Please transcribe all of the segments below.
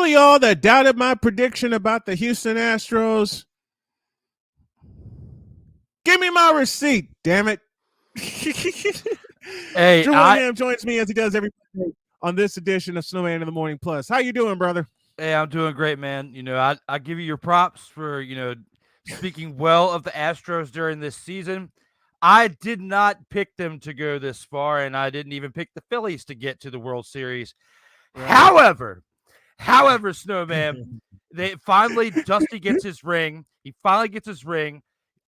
all of y'all that doubted my prediction about the Houston Astros, give me my receipt, damn it. Hey, Drew Willingham joins me as he does every day on this edition of Snowman in the Morning Plus. How you doing, brother? Hey, I'm doing great, man. I give you your props for, speaking well of the Astros during this season. I did not pick them to go this far, and I didn't even pick the Phillies to get to the World Series. Right. However, Snowman, Dusty gets his ring. He finally gets his ring.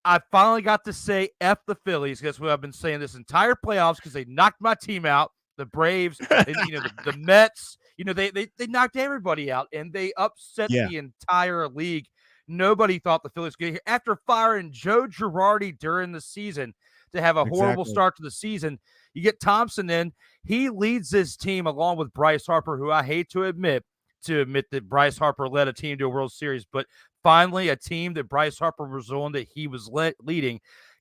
I finally got to say F the Phillies. That's what I've been saying this entire playoffs because they knocked my team out. The Braves, and, the Mets, they knocked everybody out, and they upset the entire league. Nobody thought the Phillies could get here. After firing Joe Girardi during the season to have a horrible start to the season, you get Thompson in. He leads this team along with Bryce Harper, who I hate to admit that Bryce Harper led a team to a World Series, but finally a team that Bryce Harper was on that he was leading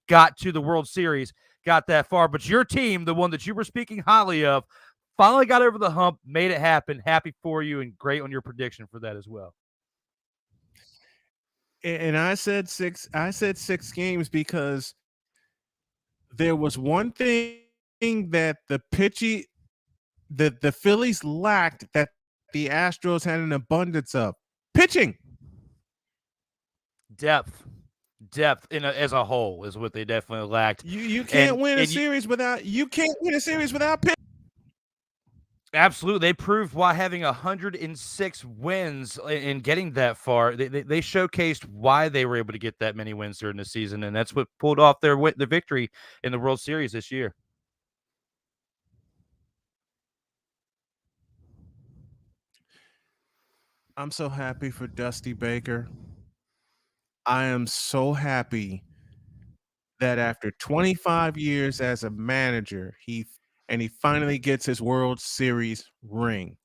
got to the World Series, got that far. But your team, the one that you were speaking highly of, finally got over the hump, made it happen. Happy for you, and great on your prediction for that as well. And I said six games because there was one thing that the Phillies lacked that the Astros had an abundance of: pitching. Depth as a whole is what they definitely lacked. You can't win a series without pitching. Absolutely. They proved why having 106 wins and getting that far, they showcased why they were able to get that many wins during the season, and that's what pulled off the victory in the World Series this year. I'm so happy for Dusty Baker. I am so happy that after 25 years as a manager, he finally gets his World Series ring.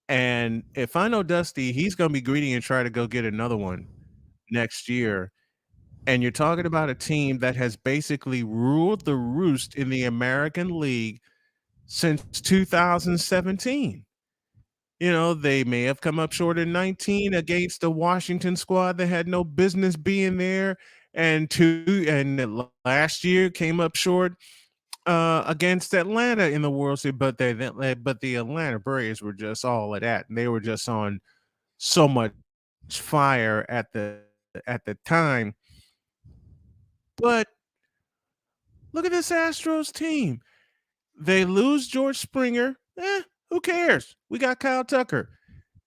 And if I know Dusty, he's going to be greedy and try to go get another one next year. And you're talking about a team that has basically ruled the roost in the American League since 2017. They may have come up short in 19 against the Washington squad that had no business being there, and last year came up short against Atlanta in the World Series, but the Atlanta Braves were just all of that, and they were just on so much fire at the time. But look at this Astros team. They lose George Springer. Who cares? We got Kyle Tucker.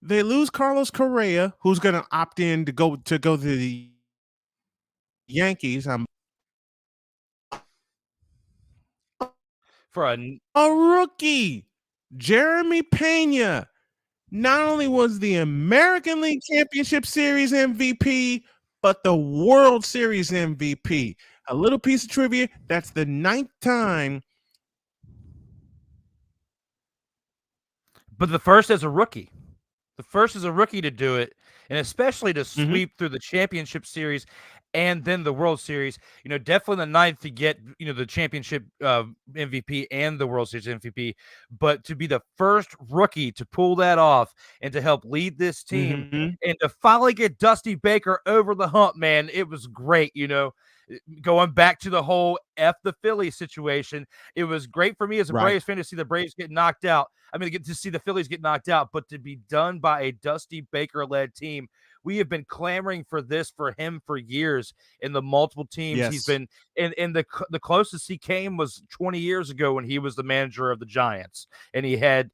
They lose Carlos Correa, who's going to opt in to go to the Yankees. For a rookie, Jeremy Pena, not only was the American League Championship Series MVP, but the World Series MVP. A little piece of trivia, that's the 9th time. But the first as a rookie. The first as a rookie to do it, and especially to sweep through the championship series and then the World Series. Definitely the 9th to get, the championship MVP and the World Series MVP. But to be the first rookie to pull that off and to help lead this team and to finally get Dusty Baker over the hump, man, it was great, Going back to the whole F the Phillies situation, it was great for me as a Braves fan to see the Braves get knocked out. I mean, to see the Phillies get knocked out, but to be done by a Dusty Baker-led team. We have been clamoring for this for him for years in the multiple teams he's been in. And the closest he came was 20 years ago when he was the manager of the Giants, and he had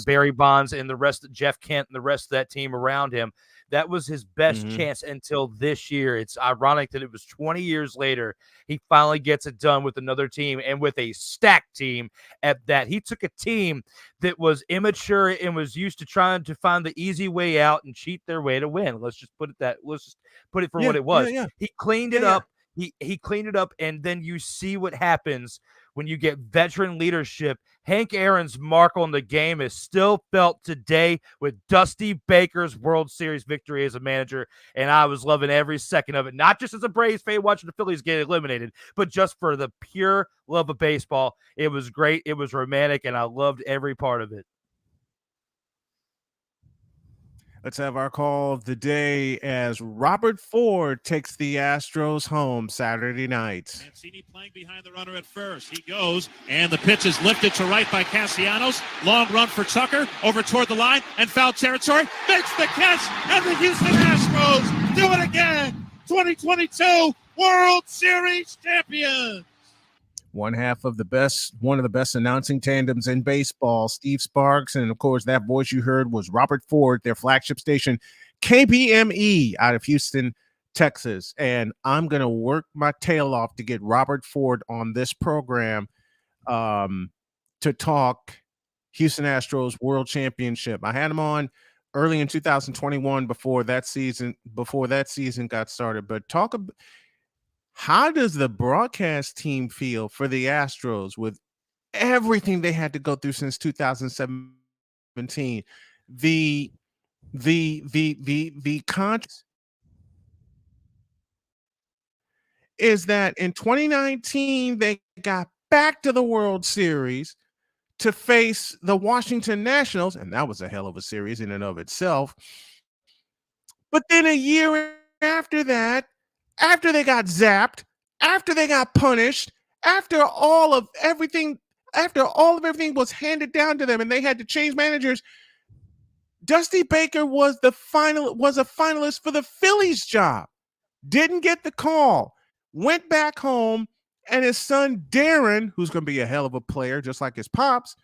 Barry Bonds and the rest of Jeff Kent and the rest of that team around him. That was his best chance until this year. It's ironic that it was 20 years later he finally gets it done with another team, and with a stacked team at that. He took a team that was immature and was used to trying to find the easy way out and cheat their way to win. Let's just put it for what it was. He cleaned it up. He cleaned it up, and then you see what happens when you get veteran leadership. Hank Aaron's mark on the game is still felt today with Dusty Baker's World Series victory as a manager, and I was loving every second of it, not just as a Braves fan watching the Phillies get eliminated, but just for the pure love of baseball. It was great. It was romantic, and I loved every part of it. Let's have our call of the day as Robert Ford takes the Astros home Saturday night. Mancini playing behind the runner at first. He goes, and the pitch is lifted to right by Castellanos. Long run for Tucker, over toward the line, and foul territory. Makes the catch, and the Houston Astros do it again. 2022 World Series champions. One of the best announcing tandems in baseball, Steve Sparks. And of course, that voice you heard was Robert Ford, their flagship station, KBME out of Houston, Texas. And I'm going to work my tail off to get Robert Ford on this program to talk Houston Astros World Championship. I had him on early in 2021 before that season got started. But how does the broadcast team feel for the Astros with everything they had to go through since 2017? The contrast is that in 2019 they got back to the World Series to face the Washington Nationals, and that was a hell of a series in and of itself. But then a year after that, after they got zapped, after they got punished, after all of everything was handed down to them and they had to change managers, Dusty Baker was a finalist for the Phillies job. Didn't get the call. Went back home, and his son Darren, who's going to be a hell of a player just like his pops,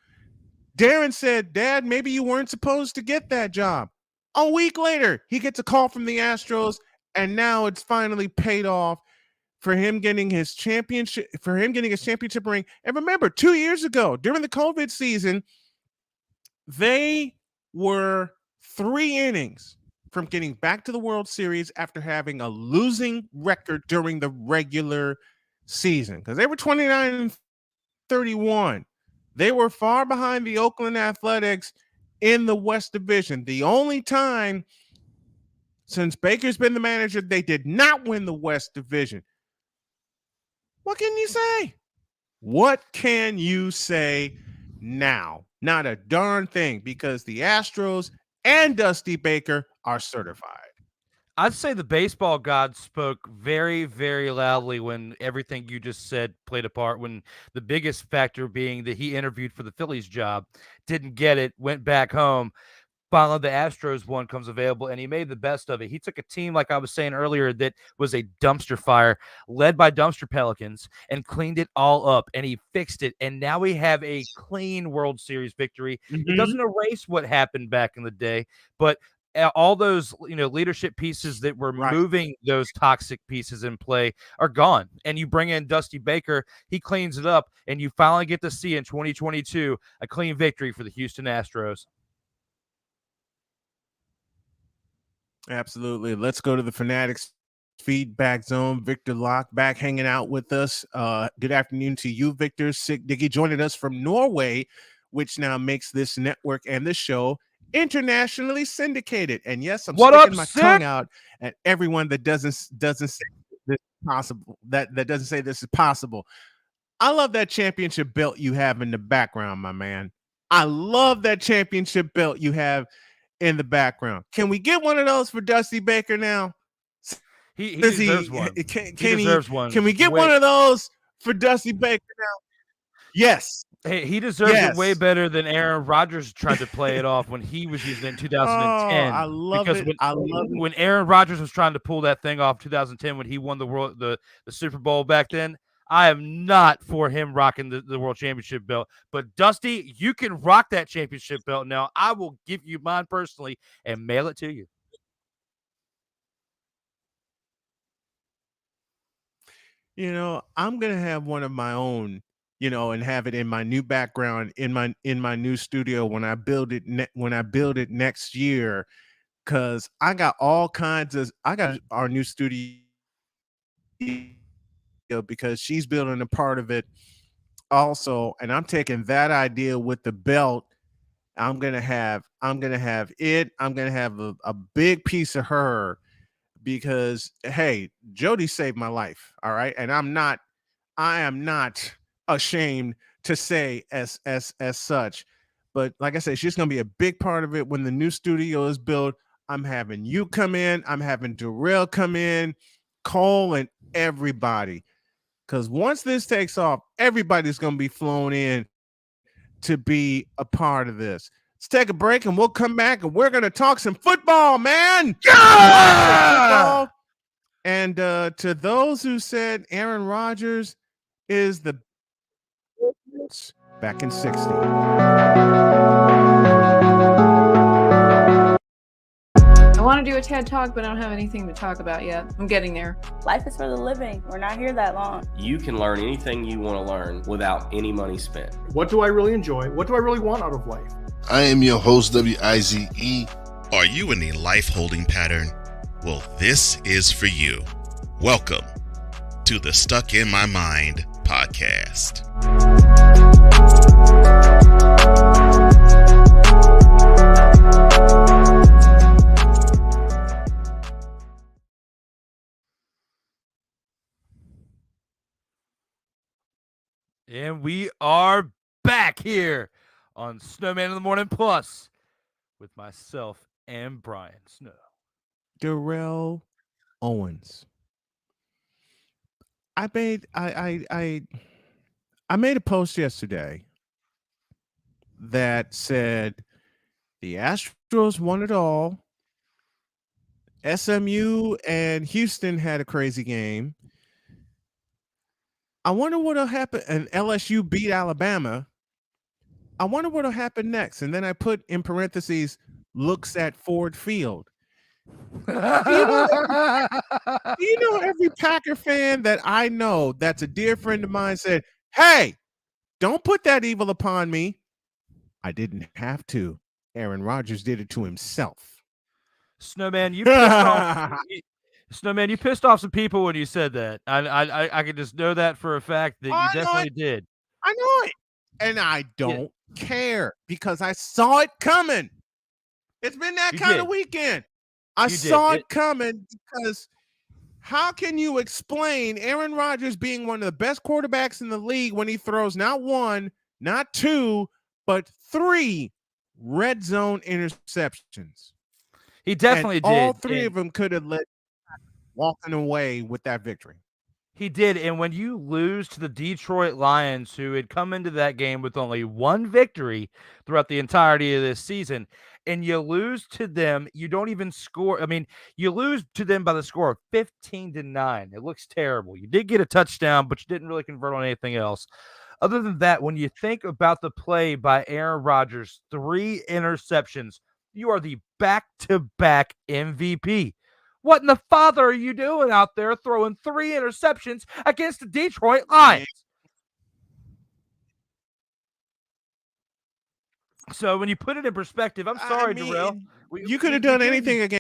Darren said, "Dad, maybe you weren't supposed to get that job." A week later, he gets a call from the Astros, and now it's finally paid off for him getting his championship ring. And remember, 2 years ago, during the COVID season, they were 3 innings from getting back to the World Series after having a losing record during the regular season, because they were 29-31. They were far behind the Oakland Athletics in the West Division. The only time since Baker's been the manager they did not win the West Division. What can you say? What can you say now? Not a darn thing, because the Astros and Dusty Baker are certified. I'd say the baseball gods spoke very, very loudly when everything you just said played a part, when the biggest factor being that he interviewed for the Phillies job, didn't get it, went back home. Finally, the Astros one comes available, and he made the best of it. He took a team, like I was saying earlier, that was a dumpster fire, led by dumpster pelicans, and cleaned it all up, and he fixed it. And now we have a clean World Series victory. It doesn't erase what happened back in the day, but all those leadership pieces that were moving those toxic pieces in play are gone. And you bring in Dusty Baker, he cleans it up, and you finally get to see in 2022 a clean victory for the Houston Astros. Absolutely. Let's go to the Fanatics feedback zone. Victor Locke back hanging out with us. Good afternoon to you, Victor. Sick Diggy joining us from Norway, which now makes this network and this show internationally syndicated. And yes, I'm sticking my tongue out at everyone that doesn't say this is possible. That doesn't say this is possible. I love that championship belt you have in the background, my man. I love that championship belt you have in the background. Can we get one of those for Dusty Baker now? He deserves one. He deserves one. Can we get one of those for Dusty Baker now? Yes. Hey, he deserves it way better than Aaron Rodgers tried to play it off when he was using it in 2010. I love it. When Aaron Rodgers was trying to pull that thing off 2010 when he won the Super Bowl back then, I am not for him rocking the World Championship belt. But Dusty, you can rock that championship belt now. I will give you mine personally and mail it to you. I'm gonna have one of my own, and have it in my new background in my new studio when I build it next year, because I got our new studio because she's building a part of it also, and I'm taking that idea with the belt. I'm gonna have a big piece of her, because hey, Jody saved my life, all right, and I am not ashamed to say as such. But like I said, she's gonna be a big part of it when the new studio is built. I'm having you come in. I'm having Darrell come in, Cole, and everybody. Because once this takes off, everybody's going to be flown in to be a part of this. Let's take a break and we'll come back and we're going to talk some football, man. Yeah! Football. And to those who said Aaron Rodgers is the back in 60. I want to do a TED Talk, but I don't have anything to talk about yet. I'm getting there. Life is for the living. We're not here that long. You can learn anything you want to learn without any money spent. What do I really enjoy? What do I really want out of life? I am your host, W-I-Z-E. Are you in a life-holding pattern? Well, this is for you. Welcome to the Stuck in My Mind podcast. And we are back here on Snowman in the Morning Plus with myself and Brian Snow. Darrell Owens. I made a post yesterday that said the Astros won it all. SMU and Houston had a crazy game. I wonder what'll happen. And LSU beat Alabama. I wonder what'll happen next. And then I put in parentheses, looks at Ford Field. Do you know every Packer fan that I know that's a dear friend of mine said, hey, don't put that evil upon me. I didn't have to. Aaron Rodgers did it to himself. Snowman, you pissed off. Snowman, you pissed off some people when you said that. I can just know that for a fact that you definitely did. I know it. And I don't care because I saw it coming. It's been that kind of weekend. I saw it coming because how can you explain Aaron Rodgers being one of the best quarterbacks in the league when he throws not one, not two, but 3 red zone interceptions? He definitely did. All 3 of them could have led walking away with that victory. He did. And when you lose to the Detroit Lions, who had come into that game with only 1 victory throughout the entirety of this season, and you lose to them, you don't even score. I mean, you lose to them by the score of 15-9. It looks terrible. You did get a touchdown, but you didn't really convert on anything else. Other than that, when you think about the play by Aaron Rodgers, 3 interceptions, you are the back-to-back MVP. What in the father are you doing out there throwing 3 interceptions against the Detroit Lions? So when you put it in perspective, I'm sorry, Darrell. You could have done anything again.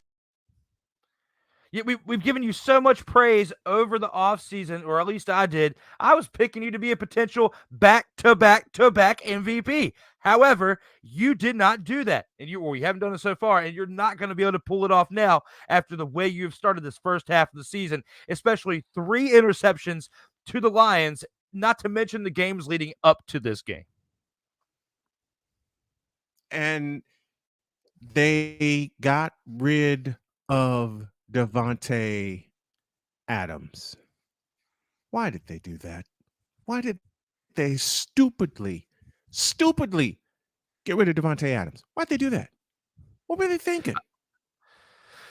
Yeah, we've given you so much praise over the offseason, or at least I did. I was picking you to be a potential back-to-back-to-back MVP. However, you did not do that, and you haven't done it so far, and you're not going to be able to pull it off now after the way you've started this first half of the season, especially 3 interceptions to the Lions, not to mention the games leading up to this game. And they got rid of Davante Adams. Why did they do that? Why did they stupidly get rid of Davante Adams? Why'd they do that? What were they thinking?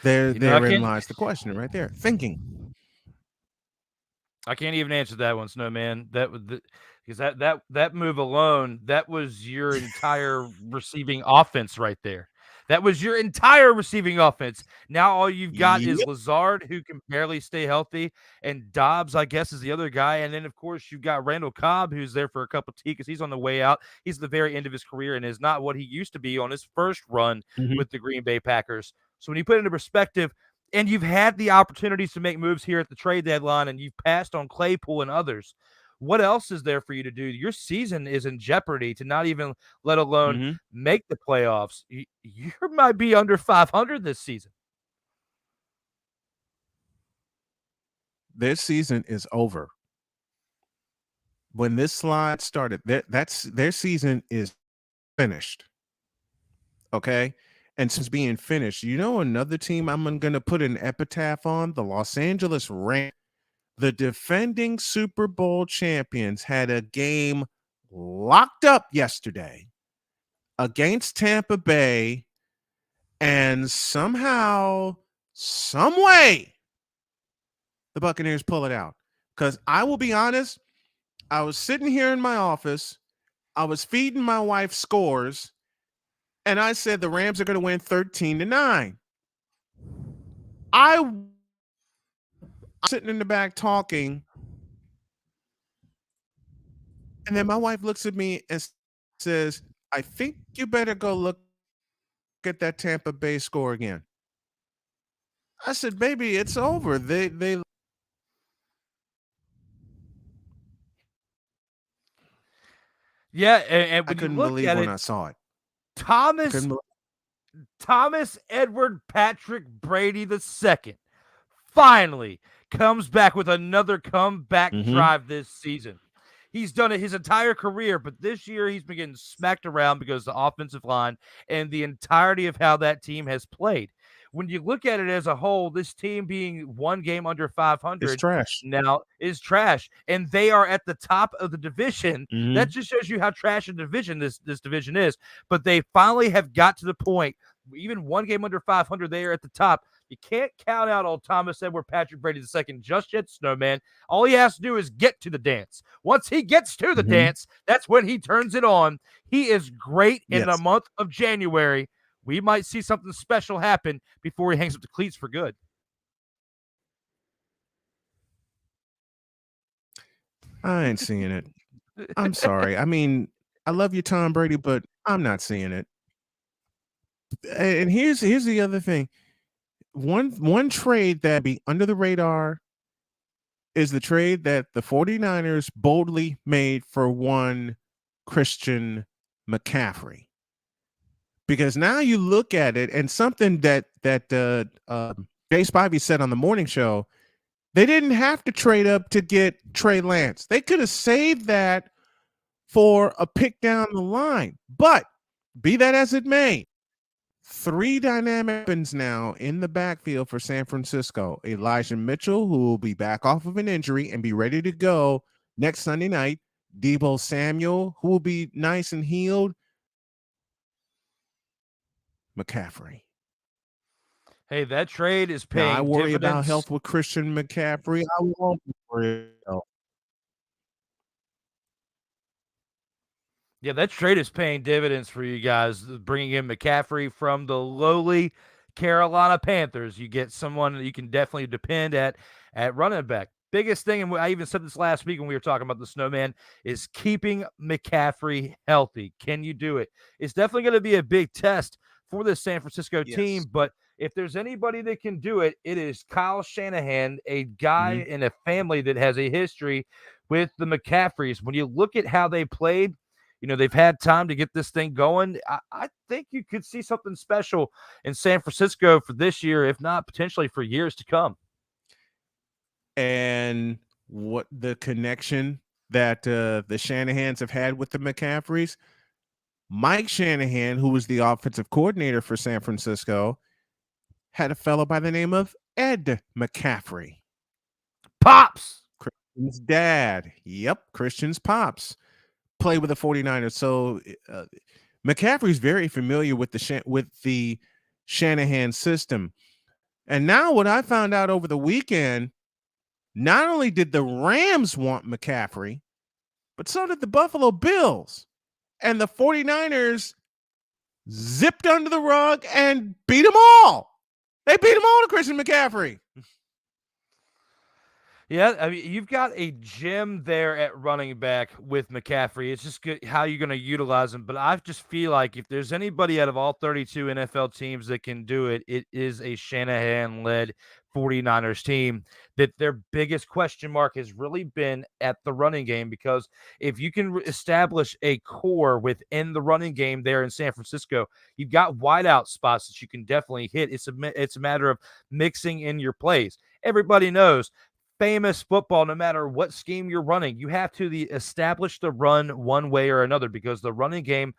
Therein lies the question right there. Thinking. I can't even answer that one, Snowman. Because that move alone, that was your entire receiving offense right there. That was your entire receiving offense. Now all you've got is Lazard, who can barely stay healthy, and Dobbs, I guess, is the other guy. And then, of course, you've got Randall Cobb, who's there for a cup of tea because he's on the way out. He's at the very end of his career and is not what he used to be on his first run with the Green Bay Packers. So when you put it into perspective, and you've had the opportunities to make moves here at the trade deadline, and you've passed on Claypool and others, what else is there for you to do? Your season is in jeopardy to not even, let alone make the playoffs. You might be under 500 this season. Their season is over. When this slide started, their season is finished. Okay? and since being finished, you know another team I'm going to put an epitaph on? The Los Angeles Rams. The defending Super Bowl champions had a game locked up yesterday against Tampa Bay, and somehow, some way, the Buccaneers pull it out. Because I will be honest, I was sitting here in my office, I was feeding my wife scores, and I said the Rams are going to win 13-9. I'm sitting in the back talking, and then my wife looks at me and says, I think you better go look at that Tampa Bay score again. I said, baby, it's over. They Yeah, and I when you couldn't look believe at when it, I saw it. Thomas Edward Patrick Brady II finally comes back with another comeback drive this season. He's done it his entire career, but this year he's been getting smacked around because of the offensive line and the entirety of how that team has played. When you look at it as a whole, this team being one game under It's 500 trash. now is trash, and they are at the top of the division. Mhm. That just shows you how trash a division this division is. But they finally have got to the point, even one game under 500, they are at the top. You can't count out old Thomas Edward Patrick Brady II just yet, Snowman. All he has to do is get to the dance. Once he gets to the dance, that's when he turns it on. He is great in the Yes. month of January. We might see something special happen before he hangs up the cleats for good. I ain't seeing it. I'm sorry. I mean, I love you, Tom Brady, but I'm not seeing it. And here's the other thing. One trade that be under the radar is the trade that the 49ers boldly made for one Christian McCaffrey. Because now you look at it, and something that Jay Spivey said on the morning show, they didn't have to trade up to get Trey Lance. They could have saved that for a pick down the line. But be that as it may, 3 dynamic weapons now in the backfield for San Francisco. Elijah Mitchell, who will be back off of an injury and be ready to go next Sunday night. Deebo Samuel, who will be nice and healed. McCaffrey. Hey, that trade is paying Now, I worry dividends. about health with Christian McCaffrey. I won't worry about. Yeah, that trade is paying dividends for you guys, bringing in McCaffrey from the lowly Carolina Panthers. You get someone that you can definitely depend at running back. Biggest thing, and I even said this last week when we were talking about the Snowman, is keeping McCaffrey healthy. Can you do it? It's definitely going to be a big test for this San Francisco team, but if there's anybody that can do it, it is Kyle Shanahan, a guy in a family that has a history with the McCaffreys. When you look at how they played, you know, they've had time to get this thing going. I think you could see something special in San Francisco for this year, if not potentially for years to come. And what the connection that the Shanahans have had with the McCaffreys. Mike Shanahan, who was the offensive coordinator for San Francisco, had a fellow by the name of Ed McCaffrey. Pops! Christian's dad. Yep, Christian's pops. Play with the 49ers. So McCaffrey's very familiar with the Shanahan system. And now what I found out over the weekend, not only did the Rams want McCaffrey, but so did the Buffalo Bills. And the 49ers zipped under the rug and beat them all. They beat them all to Christian McCaffrey. Yeah, I mean, you've got a gem there at running back with McCaffrey. It's just good how you're going to utilize him. But I just feel like if there's anybody out of all 32 NFL teams that can do it, it is a Shanahan-led 49ers team. That their biggest question mark has really been at the running game, because if you can establish a core within the running game there in San Francisco, you've got wideout spots that you can definitely hit. It's a matter of mixing in your plays. Everybody knows famous football, no matter what scheme you're running, you have to establish the run one way or another, because the running game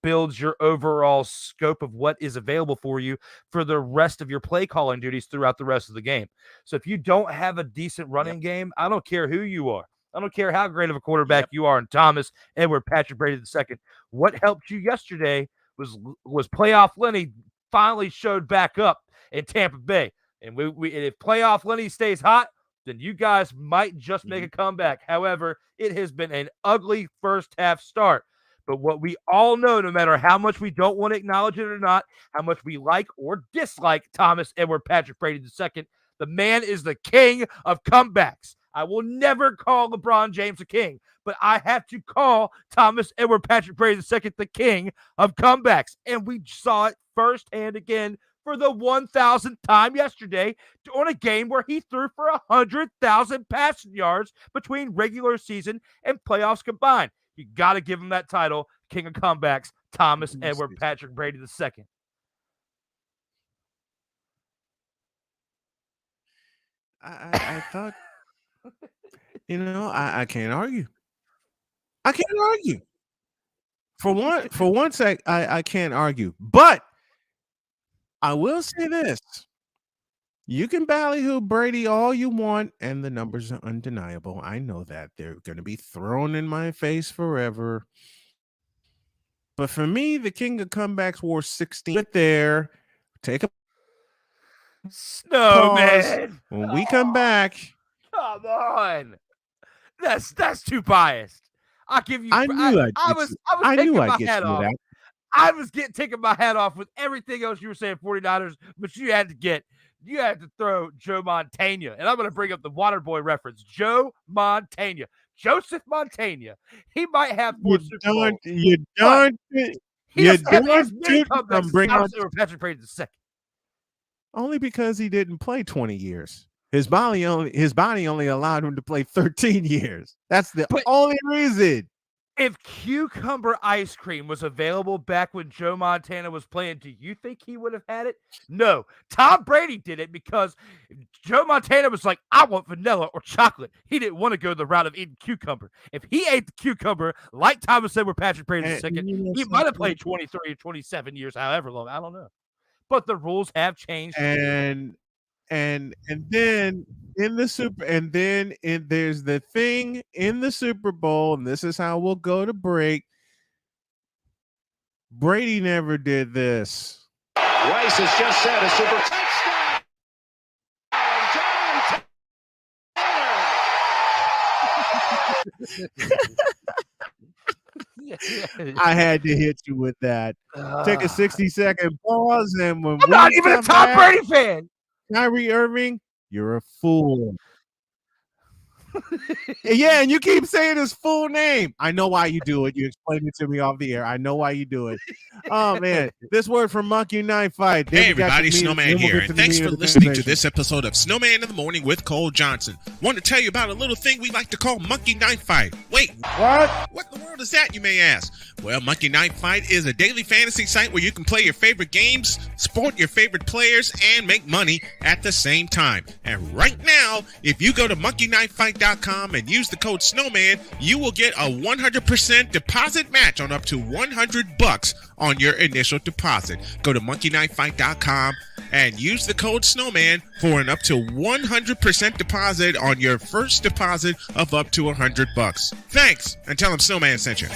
builds your overall scope of what is available for you for the rest of your play calling duties throughout the rest of the game. So if you don't have a decent running game, I don't care who you are. I don't care how great of a quarterback you are, and Thomas Edward Patrick Brady II. What helped you yesterday was playoff Lenny finally showed back up in Tampa Bay. And if playoff Lenny stays hot, then you guys might just make a comeback. However, it has been an ugly first half start. But what we all know, no matter how much we don't want to acknowledge it or not, how much we like or dislike Thomas Edward Patrick Brady II, the man is the king of comebacks. I will never call LeBron James a king, but I have to call Thomas Edward Patrick Brady II the king of comebacks. And we saw it firsthand again for the 1,000th time yesterday on a game where he threw for 100,000 passing yards between regular season and playoffs combined. You got to give him that title, king of comebacks, Thomas Edward Patrick Brady II. I thought, I can't argue. I can't argue. For one sec, I can't argue. But I will say this. You can ballyhoo Brady all you want, and the numbers are undeniable. I know that. They're going to be thrown in my face forever. But for me, the king of comebacks wore 16. Right there. Take a Snowman. When we come back. Come on. That's too biased. I'll give you. I knew I was taking my hat off. I was taking my hat off with everything else you were saying, 49ers, but you had to throw Joe Montana. And I'm going to bring up the Waterboy reference. Joe Montana. Joseph Montana. He might have 4 Super Bowls. You're done. You're done. Patrick Brady II. Only because he didn't play 20 years. His body only allowed him to play 13 years. That's the only reason. If cucumber ice cream was available back when Joe Montana was playing, do you think he would have had it? No. Tom Brady did it because Joe Montana was like, I want vanilla or chocolate. He didn't want to go the route of eating cucumber. If he ate the cucumber, like Thomas said with Patrick Brady II, he might have played 23 or 27 years, however long. I don't know. But the rules have changed. And then there's the thing in the Super Bowl, and this is how we'll go to break. Brady never did this. Rice has just said a super touchdown. I had to hit you with that. Take a 60-second pause, and when I'm not even a Tom Brady fan. Kyrie Irving, you're a fool. Yeah, and you keep saying his full name. I know why you do it. You explained it to me off the air. I know why you do it. Oh, man. This word from Monkey Knife Fight. Hey, everybody. Snowman here. And thanks for listening to this episode of Snowman in the Morning with Cole Johnson. Want to tell you about a little thing we like to call Monkey Knife Fight. Wait. What in the world is that, you may ask? Well, Monkey Knife Fight is a daily fantasy site where you can play your favorite games, support your favorite players, and make money at the same time. And right now, if you go to monkeyknifefight.com and use the code Snowman, you will get a 100% deposit match on up to $100 on your initial deposit. Go to monkeyknifefight.com and use the code Snowman for an up to 100% deposit on your first deposit of up to $100. Thanks, and tell them Snowman sent you.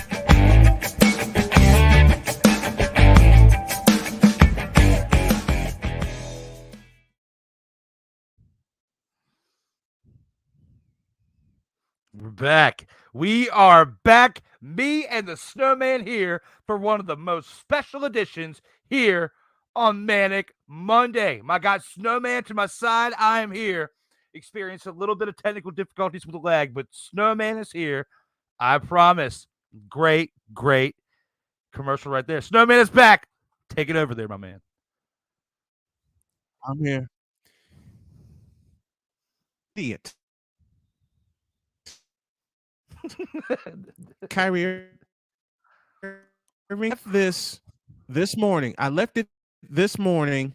We're back. We are back. Me and the Snowman here for one of the most special editions here on Manic Monday. My guy Snowman to my side. I am here. Experienced a little bit of technical difficulties with the lag, but Snowman is here. I promise. Great commercial right there. Snowman is back. Take it over there, my man. I'm here. Idiot. Kyrie Irving this morning. I left it this morning.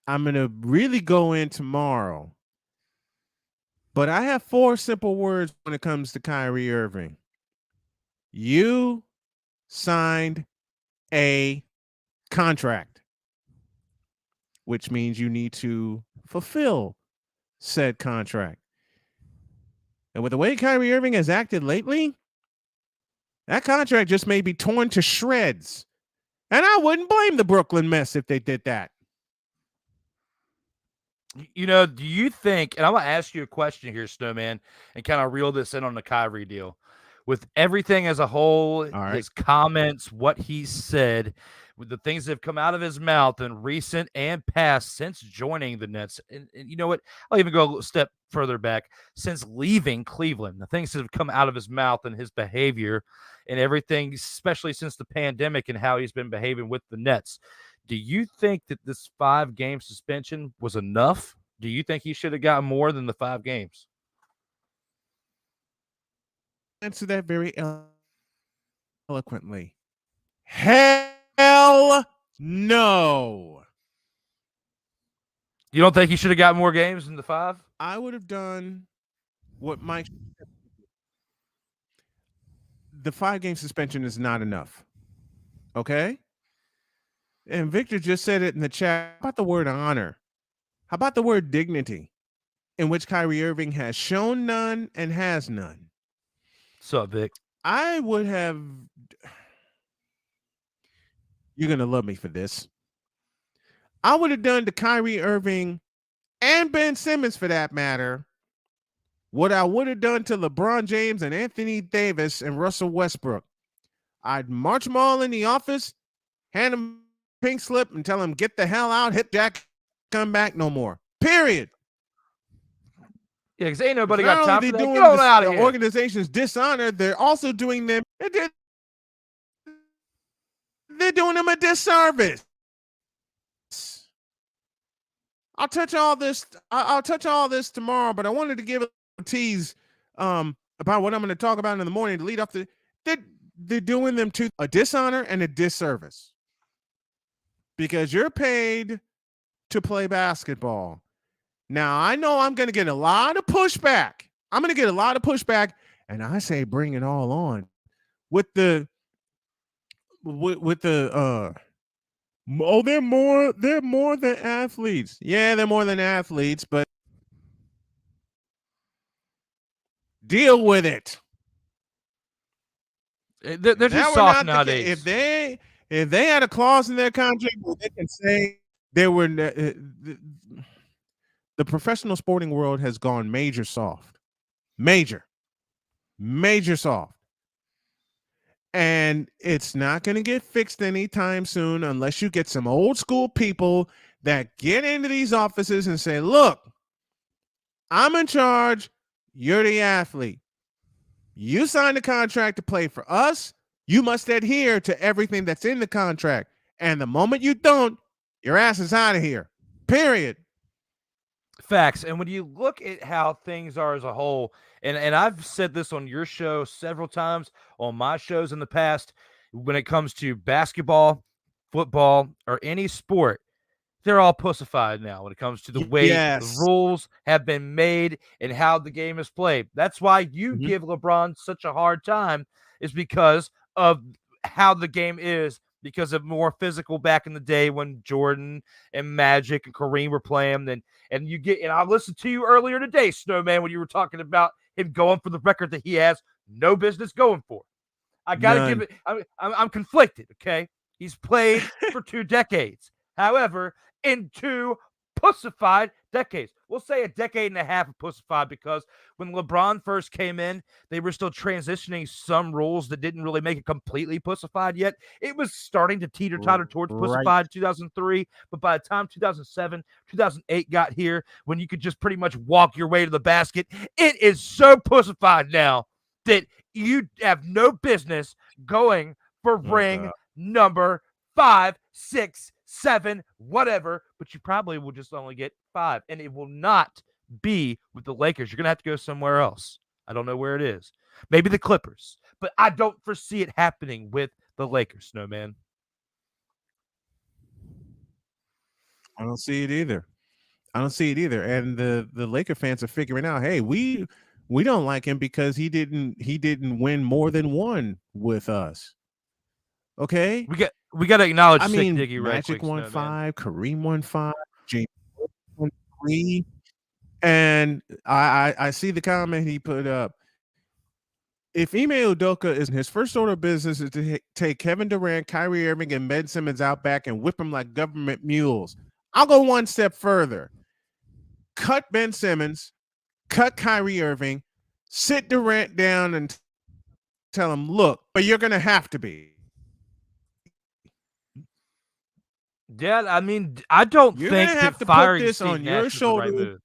I'm going to really go in tomorrow. But I have 4 simple words when it comes to Kyrie Irving. You signed a contract, which means you need to fulfill said contract. And with the way Kyrie Irving has acted lately, that contract just may be torn to shreds. And I wouldn't blame the Brooklyn mess if they did that. You know, do you think, and I'm going to ask you a question here, Snowman, and kind of reel this in on the Kyrie deal. With everything as a whole, his comments, what he said, with the things that have come out of his mouth in recent and past since joining the Nets, and you know what? I'll even go a step further back. Since leaving Cleveland, the things that have come out of his mouth and his behavior and everything, especially since the pandemic and how he's been behaving with the Nets. Do you think that this 5-game suspension was enough? Do you think he should have gotten more than the 5 games? Answer that very eloquently. Hell no. You don't think he should have got more games than the 5? I would have done what Mike. The 5-game suspension is not enough. Okay? And Victor just said it in the chat. How about the word honor? How about the word dignity? In which Kyrie Irving has shown none and has none. What's up, Vic? I would have. You're going to love me for this. I would have done to Kyrie Irving and Ben Simmons, for that matter, what I would have done to LeBron James and Anthony Davis and Russell Westbrook. I'd march them all in the office, hand them a pink slip, and tell them, get the hell out, hit Jack, come back no more. Period. Yeah, because ain't nobody got time for that. Doing Get on out of the here. organization's dishonor, they're also doing them. They're doing them a disservice. I'll touch all this. I'll touch all this tomorrow, but I wanted to give a tease about what I'm going to talk about in the morning to lead up to. They're doing them to a dishonor and a disservice because you're paid to play basketball. Now, I know I'm going to get a lot of pushback. And I say bring it all on with the oh, they're more than athletes. Yeah, they're more than athletes, but deal with it. They're just soft nowadays. If they had a clause in their contract where they can say they were the professional sporting world has gone major soft. Major soft. And it's not going to get fixed anytime soon unless you get some old school people that get into these offices and say, look, I'm in charge. You're the athlete. You signed a contract to play for us. You must adhere to everything that's in the contract. And the moment you don't, your ass is out of here. Period. Facts. And when you look at how things are as a whole, and I've said this on your show several times, on my shows in the past, when it comes to basketball, football, or any sport, they're all pussified now when it comes to the way the rules have been made and how the game is played. That's why you give LeBron such a hard time, is because of how the game is, because of more physical back in the day when Jordan and Magic and Kareem were playing. And I listened to you earlier today, Snowman, when you were talking about him going for the record that he has no business going for. I got to give it. I'm conflicted. Okay. He's played for 2 decades. However, in 2 pussified decades. We'll say a decade and a half of pussified, because when LeBron first came in, they were still transitioning some rules that didn't really make it completely pussified yet. It was starting to teeter-totter towards pussified in 2003, but by the time 2007, 2008 got here, when you could just pretty much walk your way to the basket, it is so pussified now that you have no business going for ring number 5, 6, 7, whatever, but you probably will just only get 5, and it will not be with the Lakers. You're going to have to go somewhere else. I don't know where it is. Maybe the Clippers, but I don't foresee it happening with the Lakers, Snowman. I don't see it either. And the Laker fans are figuring out, hey, we don't like him because he didn't win more than one with us. Okay, we got to acknowledge I Sick mean, Diggy right Magic quick, won Snowman. 5, Kareem won 5, James won 3, and I see the comment he put up. If Ime Udoka is his first order of business is to take Kevin Durant, Kyrie Irving, and Ben Simmons out back and whip them like government mules, I'll go one step further. Cut Ben Simmons, cut Kyrie Irving, sit Durant down and tell him, look, but you're going to have to be. Yeah, I mean, I don't You're think going to have that to put firing this Steve on Nash your was the right shoulders.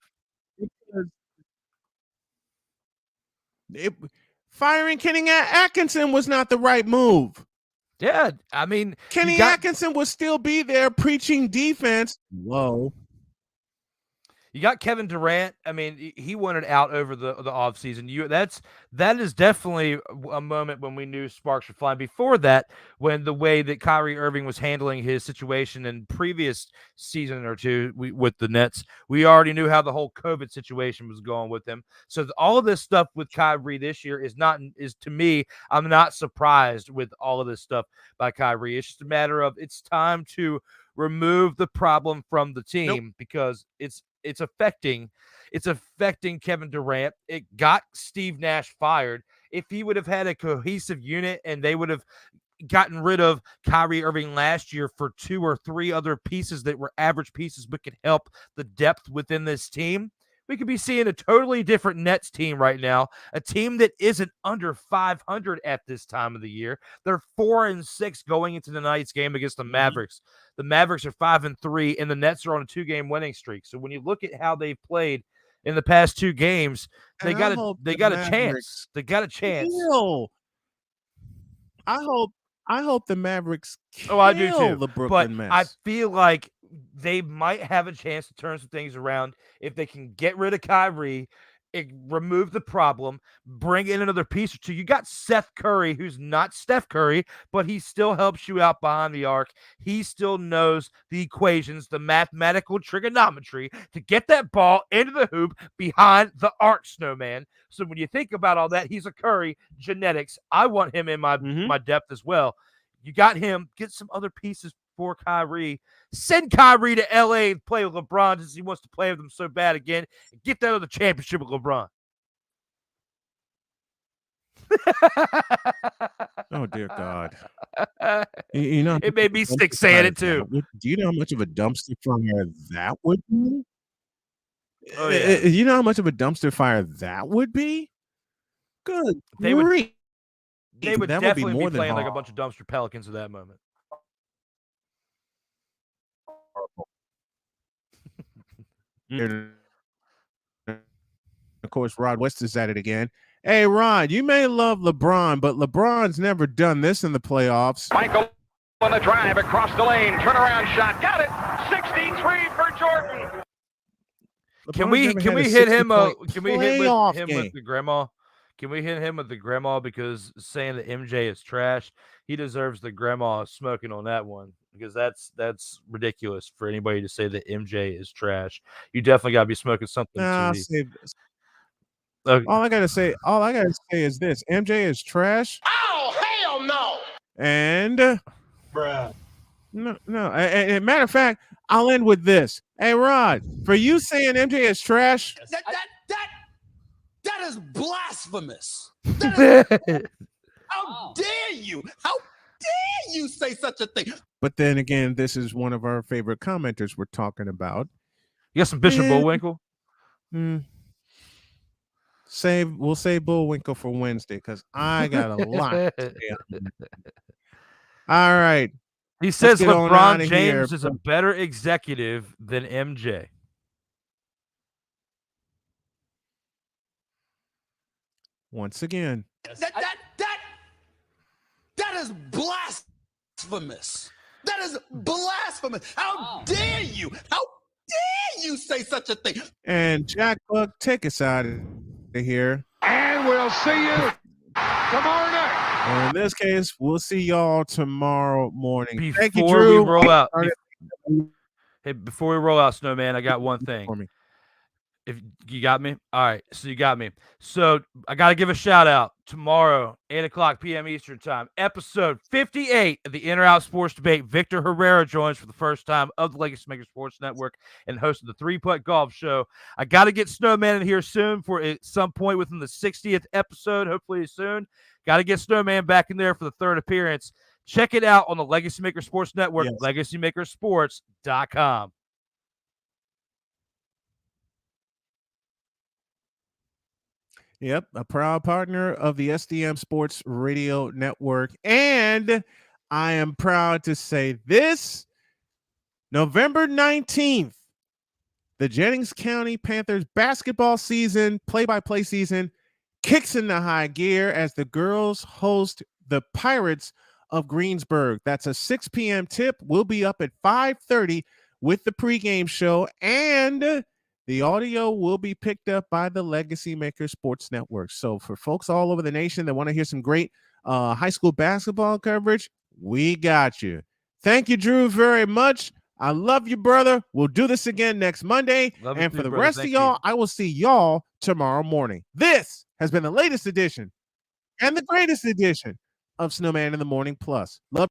move. Firing Kenny Atkinson was not the right move. Yeah, I mean, Kenny Atkinson would still be there preaching defense. Whoa. You got Kevin Durant. I mean, he wanted out over the offseason. That is definitely a moment when we knew sparks were flying. Before that, when the way that Kyrie Irving was handling his situation in previous season or two with the Nets, we already knew how the whole COVID situation was going with him. So all of this stuff with Kyrie this year is to me, I'm not surprised with all of this stuff by Kyrie. It's just a matter of it's time to remove the problem from the team because it's affecting Kevin Durant. It got Steve Nash fired. If he would have had a cohesive unit and they would have gotten rid of Kyrie Irving last year for 2 or 3 other pieces that were average pieces but could help the depth within this team, we could be seeing a totally different Nets team right now, a team that isn't under 500 at this time of the year. They're 4-6 going into tonight's game against the Mavericks. The Mavericks are 5-3, and the Nets are on a 2-game winning streak. So when you look at how they've played in the past 2 games, they got a chance. They got a chance. I hope the Mavericks kill I do too. The Brooklyn Nets. I feel like they might have a chance to turn some things around if they can get rid of Kyrie, remove the problem, bring in another piece or two. You got Seth Curry, who's not Steph Curry, but he still helps you out behind the arc. He still knows the equations, the mathematical trigonometry to get that ball into the hoop behind the arc, Snowman. So when you think about all that, he's a Curry genetics. I want him in my depth as well. You got him. Get some other pieces for Kyrie. Send Kyrie to LA and play with LeBron since he wants to play with them so bad again. And get that other championship with LeBron. Oh, dear God. You know, it made me sick saying it too. Do you know how much of a dumpster fire that would be? Oh, yeah. You know how much of a dumpster fire that would be? Good. They would that definitely would be more be playing than like a bunch of dumpster Pelicans at that moment. Of course, Rod West is at it again. Hey, Rod, you may love LeBron, but LeBron's never done this in the playoffs. Michael on the drive across the lane. Turnaround shot. Got it. 63 for Jordan. Can we hit him with the grandma? Can we hit him with the grandma because saying that MJ is trash, he deserves the grandma smoking on that one because that's ridiculous for anybody to say that MJ is trash. You definitely got to be smoking something. Okay. All I gotta say is this: MJ is trash. Oh, hell no! And no. And matter of fact, I'll end with this. Hey, Rod, for you saying MJ is trash, that is blasphemous. How dare you? How dare you say such a thing? But then again, this is one of our favorite commenters we're talking about. You got some Bishop Bullwinkle? We'll save Bullwinkle for Wednesday because I got a lot to say. All right. He says LeBron James is a better executive than MJ. Once again. That is blasphemous. That is blasphemous. How dare you? How dare you say such a thing? And Jack Buck, take us out of here. And we'll see you tomorrow night. And in this case, we'll see y'all tomorrow morning. Thank you, Before Drew. we roll out, Snowman, I got one thing. If you got me, all right. So you got me. So I got to give a shout out tomorrow, 8:00 p.m. Eastern time, episode 58 of the In or Out Sports Debate. Victor Herrera joins for the first time of the Legacy Maker Sports Network and hosts the 3-Putt Golf Show. I got to get Snowman in here soon for at some point within the 60th episode, hopefully soon. Got to get Snowman back in there for the third appearance. Check it out on the Legacy Maker Sports Network, Yes. LegacyMakerSports.com. Yep, a proud partner of the SDM Sports Radio Network. And I am proud to say this November 19th, the Jennings County Panthers basketball season, play-by-play season, kicks into high gear as the girls host the Pirates of Greensburg. That's a 6 p.m. tip. We'll be up at 5:30 with the pregame show, and the audio will be picked up by the Legacy Maker Sports Network. So for folks all over the nation that want to hear some great high school basketball coverage, we got you. Thank you, Drew, very much. I love you, brother. We'll do this again next Monday. Love and you for too, the brother. rest Thank of y'all, you. I will see y'all tomorrow morning. This has been the latest edition and the greatest edition of Snowman in the Morning Plus. Love.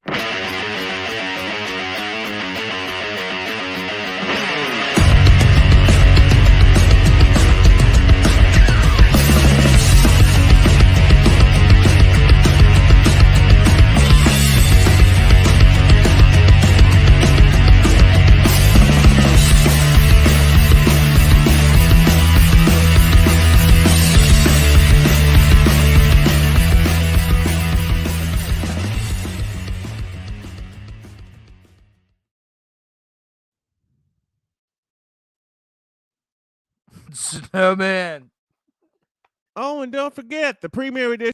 Snowman. Oh, and don't forget the premiere edition